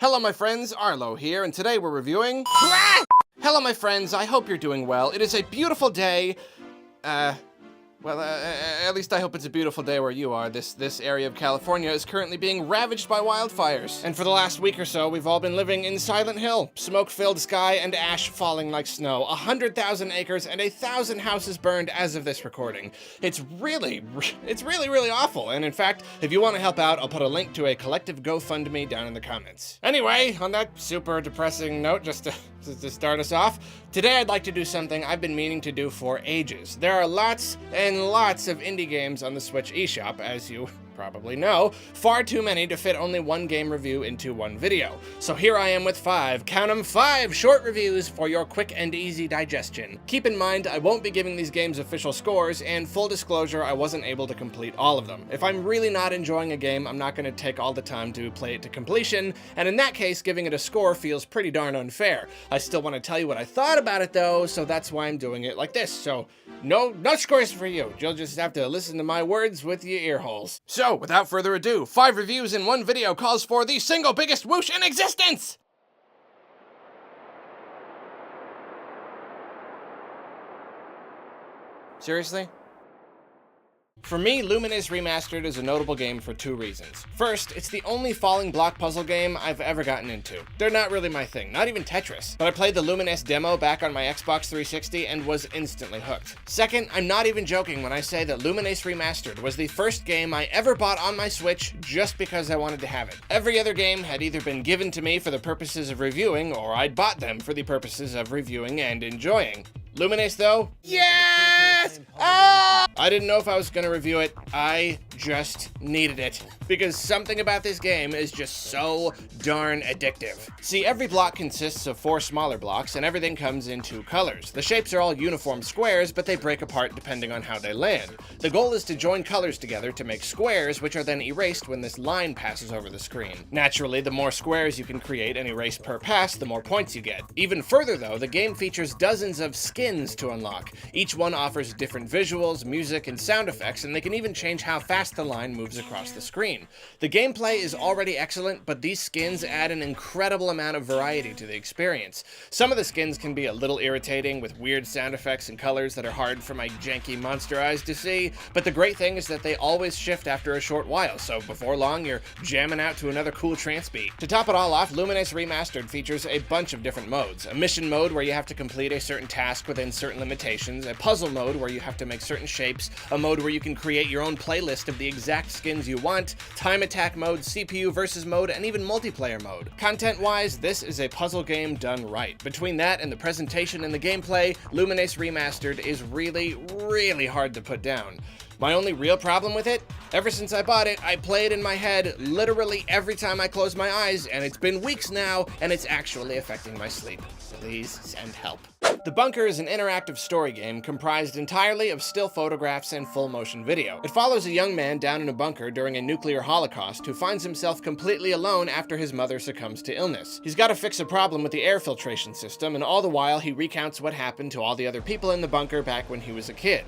Hello my friends, Arlo here, and today we're reviewing... Hello my friends, I hope you're doing well. It is a beautiful day. At least I hope it's a beautiful day where you are. This area of California is currently being ravaged by wildfires. And for the last week or so, we've all been living in Silent Hill. Smoke-filled sky and ash falling like snow. 100,000 acres and 1,000 houses burned as of this recording. It's really awful. And in fact, if you want to help out, I'll put a link to a collective GoFundMe down in the comments. Anyway, on that super depressing note, just to start us off, today I'd like to do something I've been meaning to do for ages. There are lots and lots of indie games on the Switch eShop, as you probably know, far too many to fit only one game review into one video. So here I am with 5, count 'em, 5 short reviews for your quick and easy digestion. Keep in mind, I won't be giving these games official scores, and full disclosure, I wasn't able to complete all of them. If I'm really not enjoying a game, I'm not going to take all the time to play it to completion, and in that case, giving it a score feels pretty darn unfair. I still want to tell you what I thought about it though, so that's why I'm doing it like this. So, no scores for you. You'll just have to listen to my words with your ear holes. So, without further ado, 5 reviews in one video calls for the single biggest whoosh in existence! Seriously? For me, Lumines Remastered is a notable game for 2 reasons. First, it's the only falling block puzzle game I've ever gotten into. They're not really my thing, not even Tetris. But I played the Lumines demo back on my Xbox 360 and was instantly hooked. Second, I'm not even joking when I say that Lumines Remastered was the first game I ever bought on my Switch just because I wanted to have it. Every other game had either been given to me for the purposes of reviewing, or I'd bought them for the purposes of reviewing and enjoying. Lumines though? Yes! I didn't know if I was gonna review it. I just needed it. Because something about this game is just so darn addictive. See, every block consists of 4 smaller blocks, and everything comes in 2 colors. The shapes are all uniform squares, but they break apart depending on how they land. The goal is to join colors together to make squares, which are then erased when this line passes over the screen. Naturally, the more squares you can create and erase per pass, the more points you get. Even further though, the game features dozens of skins to unlock. Each one offers different visuals, music, and sound effects, and they can even change how fast the line moves across the screen. The gameplay is already excellent, but these skins add an incredible amount of variety to the experience. Some of the skins can be a little irritating with weird sound effects and colors that are hard for my janky monster eyes to see, but the great thing is that they always shift after a short while, so before long you're jamming out to another cool trance beat. To top it all off, Lumines Remastered features a bunch of different modes. A mission mode where you have to complete a certain task within certain limitations, a puzzle mode where you have to make certain shapes, a mode where you can create your own playlist of the exact skins you want, time attack mode, CPU versus mode, and even multiplayer mode. Content-wise, this is a puzzle game done right. Between that and the presentation and the gameplay, Lumines Remastered is really hard to put down. My only real problem with it? Ever since I bought it, I play it in my head literally every time I close my eyes, and it's been weeks now, and it's actually affecting my sleep. Please send help. The Bunker is an interactive story game comprised entirely of still photographs and full motion video. It follows a young man down in a bunker during a nuclear holocaust who finds himself completely alone after his mother succumbs to illness. He's got to fix a problem with the air filtration system, and all the while he recounts what happened to all the other people in the bunker back when he was a kid.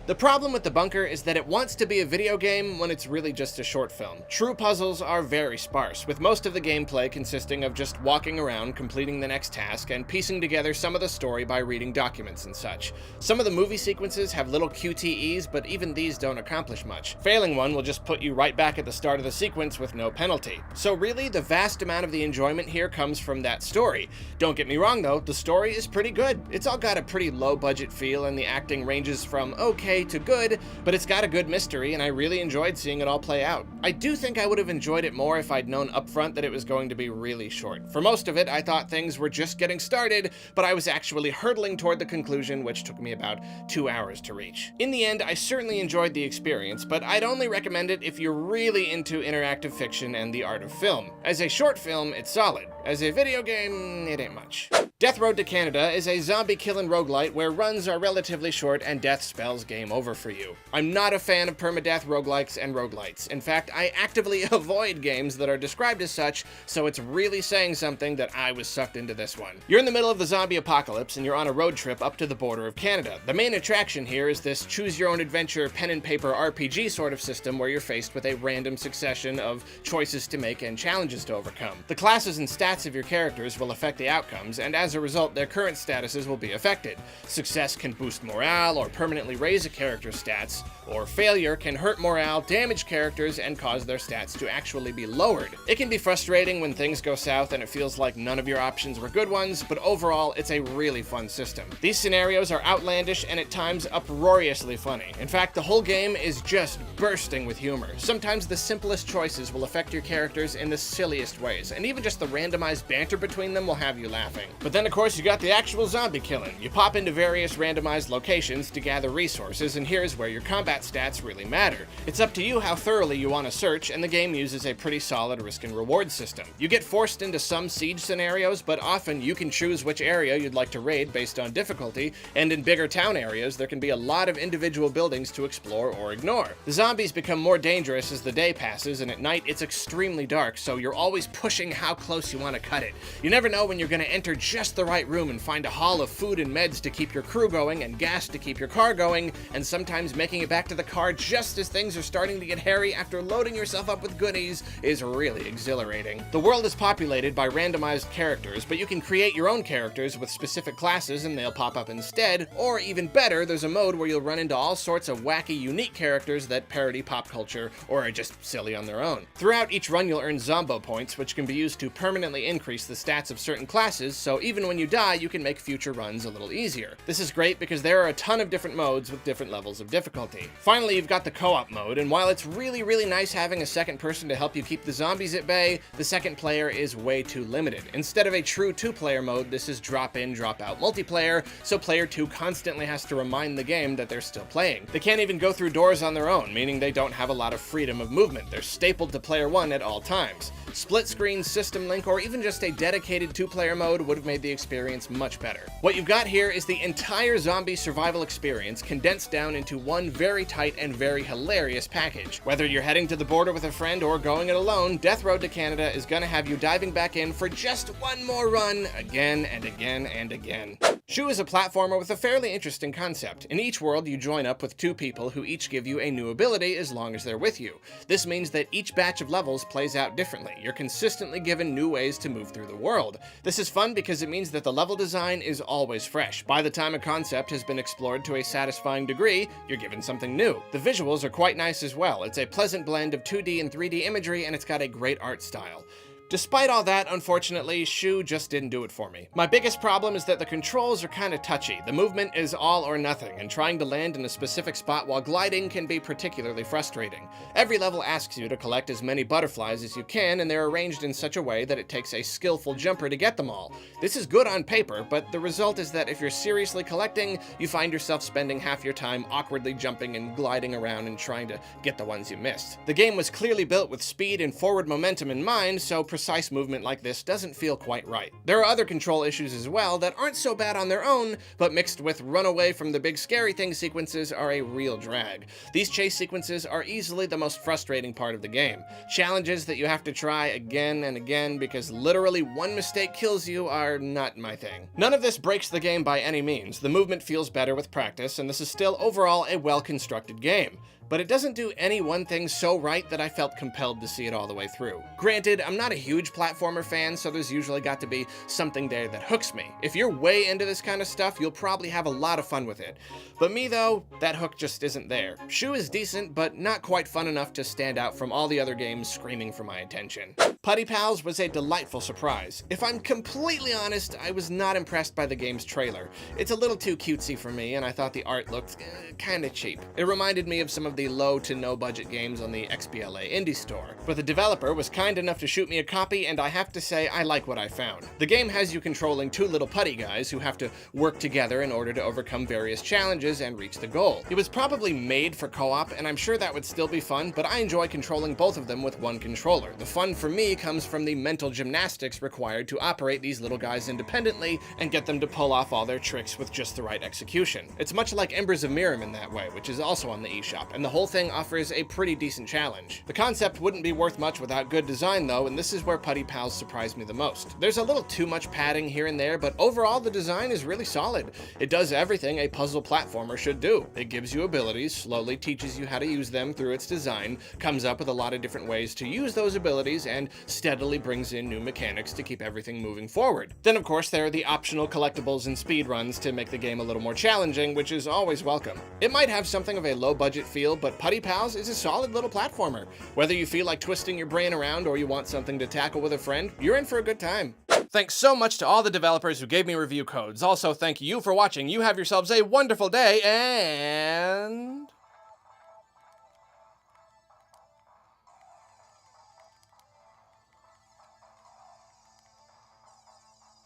The problem with The Bunker is that it wants to be a video game when it's really just a short film. True puzzles are very sparse, with most of the gameplay consisting of just walking around, completing the next task, and piecing together some of the story by reading documents and such. Some of the movie sequences have little QTEs, but even these don't accomplish much. Failing one will just put you right back at the start of the sequence with no penalty. So really, the vast amount of the enjoyment here comes from that story. Don't get me wrong though, the story is pretty good. It's all got a pretty low budget feel, and the acting ranges from okay to good, but it's got a good mystery, and I really enjoyed seeing it all play out. I do think I would have enjoyed it more if I'd known upfront that it was going to be really short. For most of it, I thought things were just getting started, but I was actually hurtling toward the conclusion, which took me about 2 hours to reach. In the end, I certainly enjoyed the experience, but I'd only recommend it if you're really into interactive fiction and the art of film. As a short film, it's solid. As a video game, it ain't much. Death Road to Canada is a zombie-killing roguelite where runs are relatively short and death spells game over for you. I'm not a fan of permadeath roguelikes and roguelites. In fact, I actively avoid games that are described as such, so it's really saying something that I was sucked into this one. You're in the middle of the zombie apocalypse and you're on a road trip up to the border of Canada. The main attraction here is this choose-your-own-adventure pen and paper RPG sort of system where you're faced with a random succession of choices to make and challenges to overcome. The classes and stats of your characters will affect the outcomes, and as a result, their current statuses will be affected. Success can boost morale or permanently raise a character's stats, or failure can hurt morale, damage characters, and cause their stats to actually be lowered. It can be frustrating when things go south and it feels like none of your options were good ones, but overall, it's a really fun system. These scenarios are outlandish and at times uproariously funny. In fact, the whole game is just bursting with humor. Sometimes the simplest choices will affect your characters in the silliest ways, and even just the randomized banter between them will have you laughing. But then, of course, you got the actual zombie killing. You pop into various randomized locations to gather resources, and here's where your combat stats really matter. It's up to you how thoroughly you want to search, and the game uses a pretty solid risk and reward system. You get forced into some siege scenarios, but often you can choose which area you'd like to raid based on difficulty, and in bigger town areas, there can be a lot of individual buildings to explore or ignore. The zombies become more dangerous as the day passes, and at night it's extremely dark, so you're always pushing how close you want to cut it. You never know when you're going to enter just the right room and find a haul of food and meds to keep your crew going and gas to keep your car going, and sometimes making it back to the car just as things are starting to get hairy after loading yourself up with goodies is really exhilarating. The world is populated by randomized characters, but you can create your own characters with specific classes and they'll pop up instead, or even better, there's a mode where you'll run into all sorts of wacky, unique characters that parody pop culture or are just silly on their own. Throughout each run you'll earn Zombo points, which can be used to permanently increase the stats of certain classes, so even when you die, you can make future runs a little easier. This is great because there are a ton of different modes with different levels of difficulty. Finally, you've got the co-op mode, and while it's really nice having a second person to help you keep the zombies at bay, the second player is way too limited. Instead of a true two-player mode, this is drop-in, drop-out multiplayer, so player 2 constantly has to remind the game that they're still playing. They can't even go through doors on their own, meaning they don't have a lot of freedom of movement. They're stapled to player 1 at all times. Split-screen, system link, or even just a dedicated two-player mode would have made the experience much better. What you've got here is the entire zombie survival experience condensed down into one very tight and very hilarious package. Whether you're heading to the border with a friend or going it alone, Death Road to Canada is gonna have you diving back in for just one more run, again and again and again. Shu is a platformer with a fairly interesting concept. In each world, you join up with two people who each give you a new ability as long as they're with you. This means that each batch of levels plays out differently. You're consistently given new ways to move through the world. This is fun because it means that the level design is always fresh. By the time a concept has been explored to a satisfying degree, you're given something new. The visuals are quite nice as well. It's a pleasant blend of 2D and 3D imagery, and it's got a great art style. Despite all that, unfortunately, Shu just didn't do it for me. My biggest problem is that the controls are kinda touchy. The movement is all or nothing, and trying to land in a specific spot while gliding can be particularly frustrating. Every level asks you to collect as many butterflies as you can, and they're arranged in such a way that it takes a skillful jumper to get them all. This is good on paper, but the result is that if you're seriously collecting, you find yourself spending half your time awkwardly jumping and gliding around and trying to get the ones you missed. The game was clearly built with speed and forward momentum in mind, so precise movement like this doesn't feel quite right. There are other control issues as well that aren't so bad on their own, but mixed with run away from the big scary thing sequences are a real drag. These chase sequences are easily the most frustrating part of the game. Challenges that you have to try again and again because literally one mistake kills you are not my thing. None of this breaks the game by any means. The movement feels better with practice, and this is still overall a well-constructed game. But it doesn't do any one thing so right that I felt compelled to see it all the way through. Granted, I'm not a huge platformer fan, so there's usually got to be something there that hooks me. If you're way into this kind of stuff, you'll probably have a lot of fun with it. But me though, that hook just isn't there. Shu is decent, but not quite fun enough to stand out from all the other games screaming for my attention. Putty Pals was a delightful surprise. If I'm completely honest, I was not impressed by the game's trailer. It's a little too cutesy for me, and I thought the art looked kinda cheap. It reminded me of some of the the low to no budget games on the XBLA Indie Store, but the developer was kind enough to shoot me a copy, and I have to say I like what I found. The game has you controlling two little putty guys who have to work together in order to overcome various challenges and reach the goal. It was probably made for co-op, and I'm sure that would still be fun, but I enjoy controlling both of them with one controller. The fun for me comes from the mental gymnastics required to operate these little guys independently and get them to pull off all their tricks with just the right execution. It's much like Embers of Miriam in that way, which is also on the eShop, and the whole thing offers a pretty decent challenge. The concept wouldn't be worth much without good design though, and this is where Putty Pals surprised me the most. There's a little too much padding here and there, but overall the design is really solid. It does everything a puzzle platformer should do. It gives you abilities, slowly teaches you how to use them through its design, comes up with a lot of different ways to use those abilities, and steadily brings in new mechanics to keep everything moving forward. Then of course there are the optional collectibles and speedruns to make the game a little more challenging, which is always welcome. It might have something of a low budget feel, but Putty Pals is a solid little platformer. Whether you feel like twisting your brain around or you want something to tackle with a friend, you're in for a good time. Thanks so much to all the developers who gave me review codes. Also, thank you for watching. You have yourselves a wonderful day, and...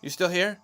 You still here?